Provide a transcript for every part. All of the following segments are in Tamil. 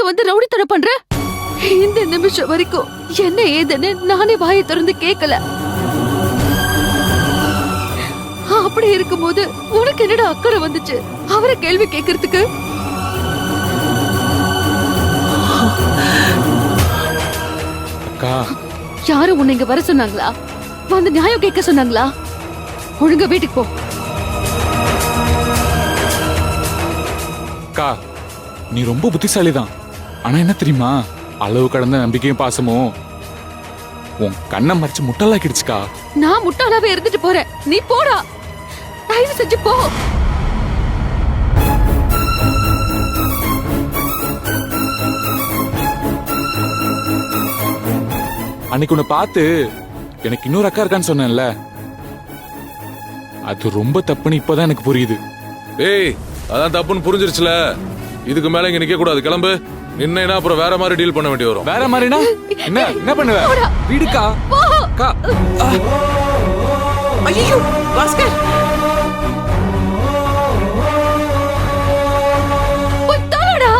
வந்து ரவுடித்தனம் பண்ற? இந்த நிமிஷம் வரைக்கும் என்ன ஏதுன்னு நானே வாயை திறந்து கேட்கல. அப்படி இருக்கும்போது உனக்கு என்னடா அக்கறை வந்துச்சு அவரை கேள்வி கேட்கறதுக்கு? யாரும் உன்னை இங்க வர சொன்னாங்களா? வந்து நியாயம் கேட்க சொன்னாங்களா? ஒழுங்கா வீட்டுக்கு போ. அக்கா, நீ ரொம்ப புத்திசாலிதான். ஆனா என்ன தெரியுமா, அளவு கடந்த நம்பிக்கையும் பாசமும் உன் கண்ணை மறைச்சு முட்டாளாக்கிடுச்சுக்கா. நான் முட்டாளாவே இருந்துட்டு போறேன், நீ போடா. தயவு செஞ்சு போ. அன்னைக்கு உன்னை பார்த்து எனக்கு இன்னொரு அக்கா இருக்கான்னு சொன்னேன்ல, அது ரொம்ப தப்புன்னு இப்பதான் எனக்கு புரியுது. ஏய், அதான் தப்புன்னு புரிஞ்சிருச்சுல. இதுக்கு மேல இங்க நிக்க கூடாது, கிளம்பு. நின்னா அப்புறம் வேற மாதிரி டீல் பண்ண வேண்டி வரும். வேற மாதிரினா என்ன பண்ணுவ? வீடுக்கா? அக்கா. ஐயோ பாஸ்கர், புத்தாடா.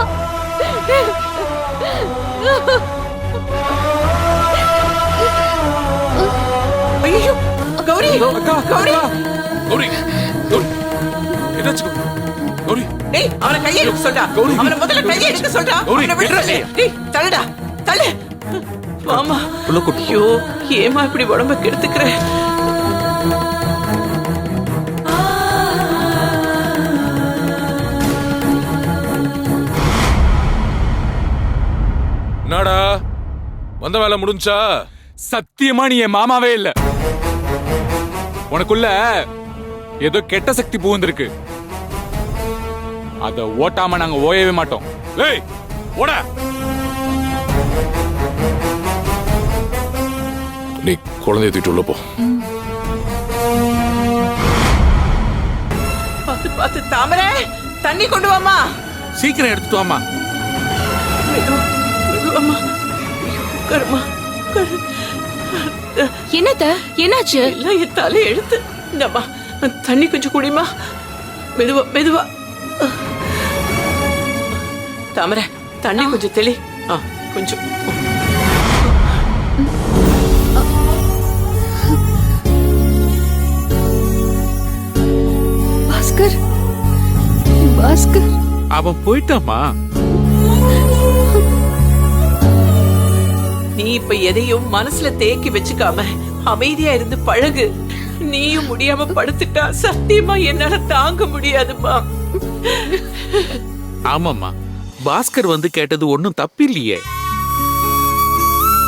ஐயோ கௌரி, அக்கா, கௌரி, கௌரி, கௌரி, என்னாச்சு கௌரி? டேய் அவன கையை எடுக்க சொல்டா. அவன முதல்ல கையை எடுக்க சொல்டா. அவன விடுடா. டேய் தள்ளுடா, தள்ளு. மாமா, ஐயோ ஏமா இப்படி உடம்ப கெடுத்துக்கற? என்னடா வந்த வேலை முடிஞ்சா? சத்தியமா நீ என் மாமாவே இல்ல. உனக்குள்ள ஏதோ கெட்ட சக்தி புகுந்திருக்கு. அத ஓட்டாம நாங்க ஓயவே மாட்டோம். ஏய் ஓட. நீ குழந்தைய தூக்கிட்டு உள்ள போ. பாத்து பாத்து தாமரை, தண்ணி கொண்டு வாமா. சீக்கிரம் எடுத்துட்டு வாமா. மெதுவாமா. கர்மா என்னத்த என்னாச்சு? எல்லாம் என் தலை எழுத்து. இந்தம்மா தண்ணி கொஞ்சம் குடிமா. மெதுவா மெதுவா. தாமரை தண்ணி கொஞ்சம் தெளி. கொஞ்சம். பாஸ்கர், பாஸ்கர் அவன் போயிட்டாமா. நீ இப்ப எதையும் மனசுல தேக்கி வச்சுக்காம அமைதியா இருந்து பழகு. நீயும் முடியாம படுத்துட்டா சத்தியமா என்னால தாங்க முடியாதுமா. ஆமாம்மா, பாஸ்கர் வந்து கேட்டது ஒன்னும் தப்பில்லையே.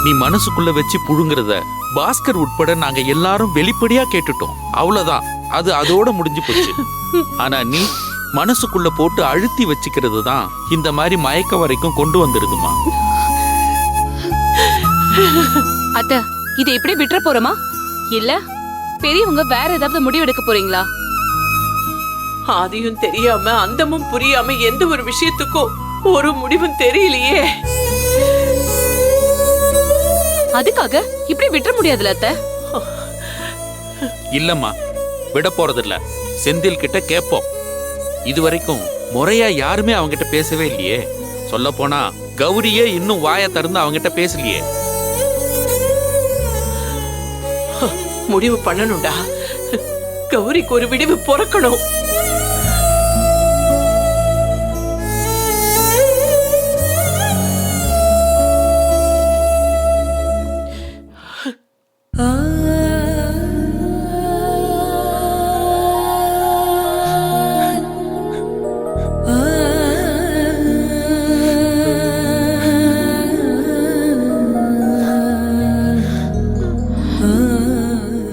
நீ மனசுக்குள்ள வச்சு புழுங்குறத பாஸ்கர் உட்பட நாங்க எல்லாரும் வெளிப்படையா கேட்டுட்டோம். அவ்வளவுதான், அது அதோட முடிஞ்சு போச்சு. ஆனா நீ மனசுக்குள்ள போட்டு அழுத்தி வச்சுக்கிறது தான் இந்த மாதிரி மயக்க வரைக்கும் கொண்டு வந்துருதுமா. அத்த, இதை இப்படி விட்டுற போறோமா? இல்ல பெரியவங்க வேற ஏதாவது முடிவெடுக்க போறீங்களா? அதையும் தெரியாம அந்தமும் புரியாம எந்த ஒரு விஷயத்துக்கும் ஒரு முடிவும் தெரியலையே. அதுக்காக இப்படி விட்டுற முடியாதுல அத்த. இல்லம்மா, விட போறதில்ல. செந்தில் கிட்ட கேப்போம். இதுவரைக்கும் முறையா யாருமே அவங்கிட்ட பேசவே இல்லையே. சொல்ல போனா கௌரியே இன்னும் வாயை திறந்து அவங்கிட்ட பேசலையே. முடிவு பண்ணணும்டா. கௌரிக்கு ஒரு விடிவு பிறக்கணும்.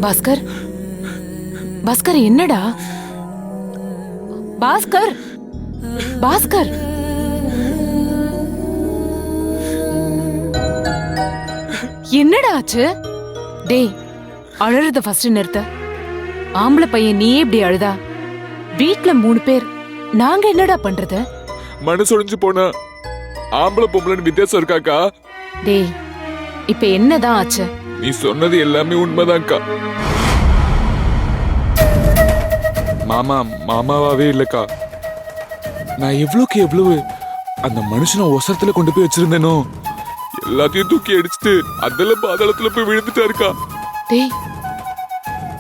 பாஸ்கர், பாஸ்கர் என்னடா? பாஸ்கர், பாஸ்கர் என்னடா ஆச்சு? டேய், அழறத ஃபர்ஸ்ட் நிறுத்த. ஆம்பளை பையன் நீயே இப்படி அழுதா வீட்ல 3 பேர் நாங்க என்னடா பண்றது? மனசு ஒழிஞ்சு போனா ஆம்பளை பொம்பளைன்னு வித்தியாசம் இருக்காக்கா? டேய், இப்ப என்னதான் ஆச்சு? நீ சொன்னது எல்லாமே உண்மைதான்க்கா. மாமா மாமாவாவே இல்லக்கா. நான் எவ்வளவுக்கு எவ்வளவு அந்த மனுஷனை ஒசரத்துல கொண்டு போய் வச்சிருந்தேனோ எல்லாத்தையும் தூக்கி அடிச்சுட்டு அதுல பாதாளத்துல போய் விழுந்துட்டாருக்கா. டேய்,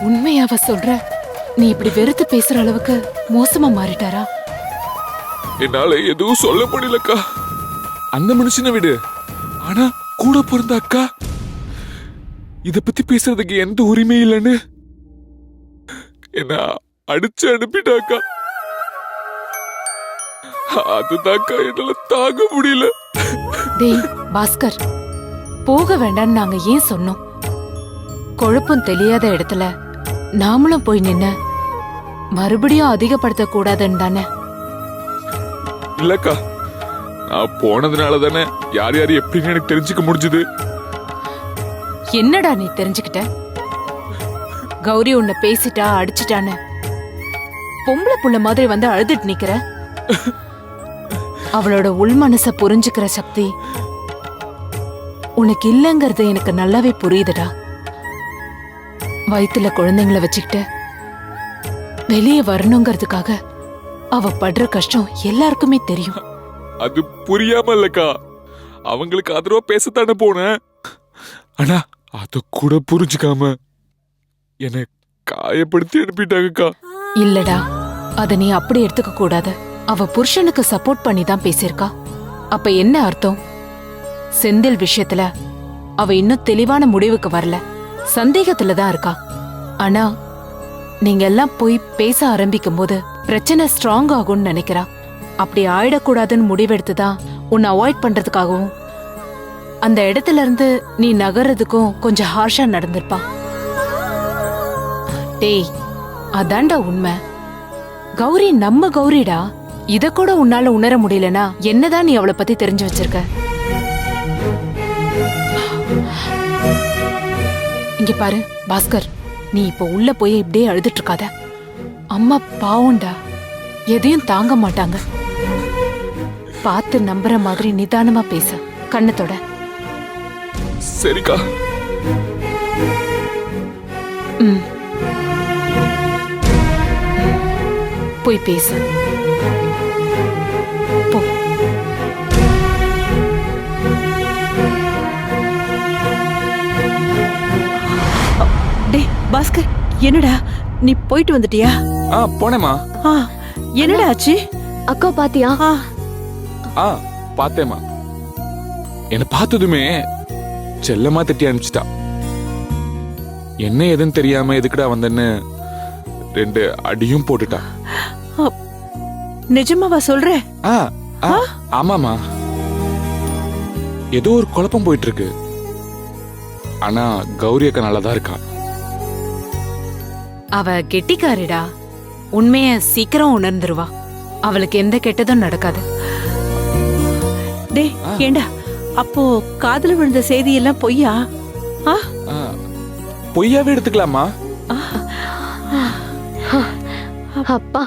உண்மையாவ சொல்ற? நீ இப்படி வெறுத்து பேசுற அளவுக்கு மோசமா மாறிட்டாரா? என்னால எதுவும் சொல்ல முடியலக்கா. அந்த மனுஷனை விடு, ஆனா கூட பிறந்த அக்கா இத பத்தி பேசுறதுக்கு எந்த உரிமை இல்லைன்னு என்ன அடிச்சு அனுப்பிட்டாக்கா. அதுதான்க்கா என்னால தாங்க முடியல. டேய் பாஸ்கர், போக வேண்டாம்னு நாங்க ஏன் சொன்னோம்? குழப்பம் தெரியாத இடத்துல நாமளும் போய் நின்ன மறுபடியும் அதிகப்படுத்த கூடாதுன்னு தானே? இல்லக்கா, நான் போனதுனால தானே யார் யார் எப்படின்னு எனக்கு தெரிஞ்சுக்க முடிஞ்சது. என்னடா நீ தெரிஞ்சுக்கிட்ட? கௌரி உன்னை பேசிட்டா அடிச்சிட்டான்னு பொம்பளை புள்ள மாதிரி வந்து அழுதுட்டு நிக்கிற. அவளோட உள் மனச புரிஞ்சுக்கிற சக்தி உனக்கு இல்லங்கிறது எனக்கு நல்லாவே புரியுதுடா. வயித்துல குழந்தைங்கள வச்சுக்கிட்டு வெளியே வரணுங்கிறதுக்காக அவ படுற கஷ்டம் எல்லாருக்குமே தெரியும். அது புரியாம இல்லக்கா, அவங்களுக்கு ஆதரவா பேசத்தானே போனேன். ஆனா அத கூட புரிஞ்சுக்காம என்னை காயப்படுத்தி அனுப்பிட்டாங்கக்கா. இல்லடா, அத நீ அப்படி எடுத்துக்க கூடாது. அவ புருஷனுக்கு சப்போர்ட் பண்ணி தான் பேசியிருக்கா. அப்ப என்ன அர்த்தம்? செந்தில் விஷயத்துல அவ இன்னும் தெளிவான முடிவுக்கு வரல, சந்தேகத்துல தான் இருக்கா. ஆனா நீங்க எல்லாம் போய் பேச ஆரம்பிக்கும் போது பிரச்சனை ஸ்ட்ராங் ஆகும்னு நினைக்கிறா. அப்படி ஆயிடக்கூடாதுன்னு முடிவெடுத்துதான் உன்னை அவாய்ட் பண்றதுக்காகவும் அந்த இடத்துல இருந்து நீ நகர்றதுக்கும் கொஞ்சம் ஹார்ஷா நடந்திருப்பா. டேய், அதான்டா உண்மை. கௌரி நம்ம கௌரிடா. இத கூட உன்னால உணர முடியலனா என்னதான் நீ அவளை பத்தி தெரிஞ்சு வச்சிருக்க? இங்க பாரு பாஸ்கர், நீ இப்ப உள்ள போய் இப்படியே அழுதுட்டு இருக்காத. அம்மா பாவம்டா, எதையும் தாங்க மாட்டாங்க. பார்த்து நம்புற மாதிரி நிதானமா பேச, கண்ணத்தோட. சரிக்கா. போய் பேசு. போ. டேய் பாஸ்கர், என்னடா நீ போயிட்டு வந்துட்டியா? போனேமா. என்னடா ஆச்சு? அக்கா பாத்தியா? பார்த்தேமா. என்ன பார்த்ததுமே செல்லமா திட்டி அனுப்பிச்சிட்டா. என்ன எதுன்னு தெரியாம எதுக்குடா வந்தேன்னு 2 அடியும் போட்டுட்டா. நிஜமாவா சொல்ற? ஆமாமா. ஏதோ ஒரு குழப்பம் போயிட்டு இருக்கு. ஆனா கௌரி அக்கா நல்லாதான் இருக்கா. அவ கெட்டிக்காரிடா. உண்மைய சீக்கிரம் உணர்ந்துருவா. அவளுக்கு எந்த கெட்டதும் நடக்காது. டேய் ஏண்டா, அப்போ காதுல விழுந்த செய்தி எல்லாம் பொய்யா? பொய்யாவே எடுத்துக்கலாமா? அப்பா,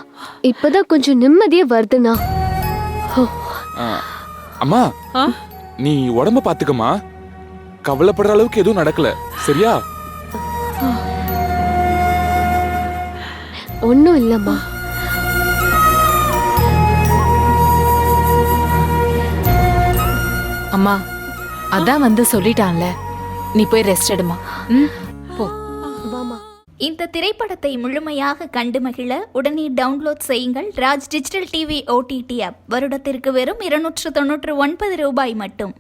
இப்பதான் கொஞ்சம் நிம்மதியா வருதுண்ணா. அம்மா, நீ உடம்ப பாத்துக்கமா. கவலைப்படுற அளவுக்கு எதுவும் நடக்கல, சரியா? ஒண்ணும் இல்லம்மா. அம்மா, அதான் வந்து சொல்லிட்டான்ல, நீ போய் ரெஸ்ட் எடுமா. போ. வாமா. இந்த திரைப்படத்தை முழுமையாக கண்டு மகிழ உடனே டவுன்லோட் செய்யுங்கள் Raj digital TV OTT app. வருடத்திற்கு வெறும் 299 ரூபாய் மட்டும்.